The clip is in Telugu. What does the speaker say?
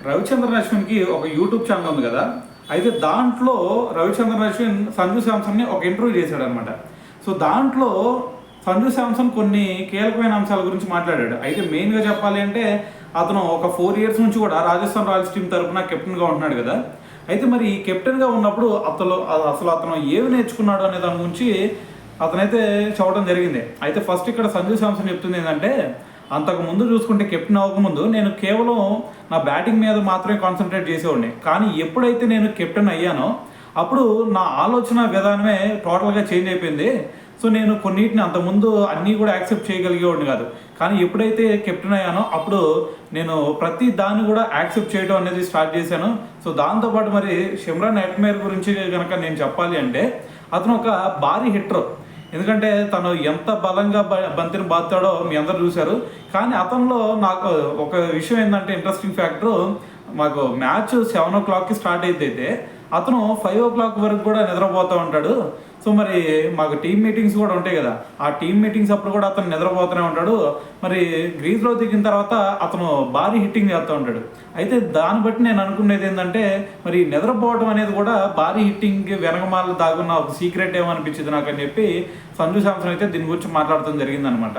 రవిచంద్రన్ అశ్విన్కి ఒక యూట్యూబ్ ఛానల్ ఉంది కదా. అయితే దాంట్లో రవిచంద్రన్ అశ్విన్ సంజు శాంసన్ని ఒక ఇంటర్వ్యూ చేశాడు అనమాట. సో దాంట్లో సంజు శాంసన్ కొన్ని కీలకమైన అంశాల గురించి మాట్లాడాడు. అయితే మెయిన్గా చెప్పాలి అంటే అతను ఒక 4 years నుంచి కూడా రాజస్థాన్ రాయల్స్ టీం తరఫున కెప్టెన్గా ఉంటున్నాడు కదా. అయితే మరి కెప్టెన్గా ఉన్నప్పుడు అసలు అతను ఏమి నేర్చుకున్నాడు అనే దాని గురించి అతనైతే చెప్పడం జరిగింది. అయితే ఫస్ట్ ఇక్కడ సంజు శాంసన్ చెప్తుంది ఏంటంటే, అంతకు ముందు చూసుకుంటే కెప్టెన్ అవ్వకముందు నేను కేవలం నా బ్యాటింగ్ మీద మాత్రమే కాన్సన్ట్రేట్ చేసేవాడిని. కానీ ఎప్పుడైతే నేను కెప్టెన్ అయ్యానో అప్పుడు నా ఆలోచన విధానమే టోటల్గా చేంజ్ అయిపోయింది. సో నేను కొన్నిటిని అంతకుముందు అన్నీ కూడా యాక్సెప్ట్ చేయగలిగేవాడిని కాదు. కానీ ఎప్పుడైతే కెప్టెన్ అయ్యానో అప్పుడు నేను ప్రతి దాన్ని కూడా యాక్సెప్ట్ చేయడం అనేది స్టార్ట్ చేశాను. సో దాంతోపాటు మరి షిమ్రాన్ హెట్మేర్ గురించి కనుక నేను చెప్పాలి అంటే అతను ఒక భారీ హిట్టర్. ఎందుకంటే తను ఎంత బలంగా బంతిని బాతాడో మీ అందరు చూశారు. కానీ అతనిలో నాకు ఒక విషయం ఏంటంటే ఇంట్రెస్టింగ్ ఫ్యాక్టర్, మాకు మ్యాచ్ 7 o'clockకి స్టార్ట్ అయితే అతను 5 o'clock వరకు కూడా నిద్రపోతూ ఉంటాడు. సో మరి మాకు టీమ్ మీటింగ్స్ కూడా ఉంటాయి కదా, ఆ టీమ్ మీటింగ్స్ అప్పుడు కూడా అతను నిద్రపోతూనే ఉంటాడు. మరి గ్రీజ్లో దిగిన తర్వాత అతను భారీ హిట్టింగ్ చేస్తూ ఉంటాడు. అయితే దాన్ని బట్టి నేను అనుకునేది ఏంటంటే మరి నిద్రపోవడం అనేది కూడా భారీ హిట్టింగ్ వెనకమాల దాగున్న ఒక సీక్రెట్ ఏమనిపించింది నాకు అని చెప్పి సంజు శాంసన్ అయితే దీని గురించి మాట్లాడటం జరిగిందనమాట.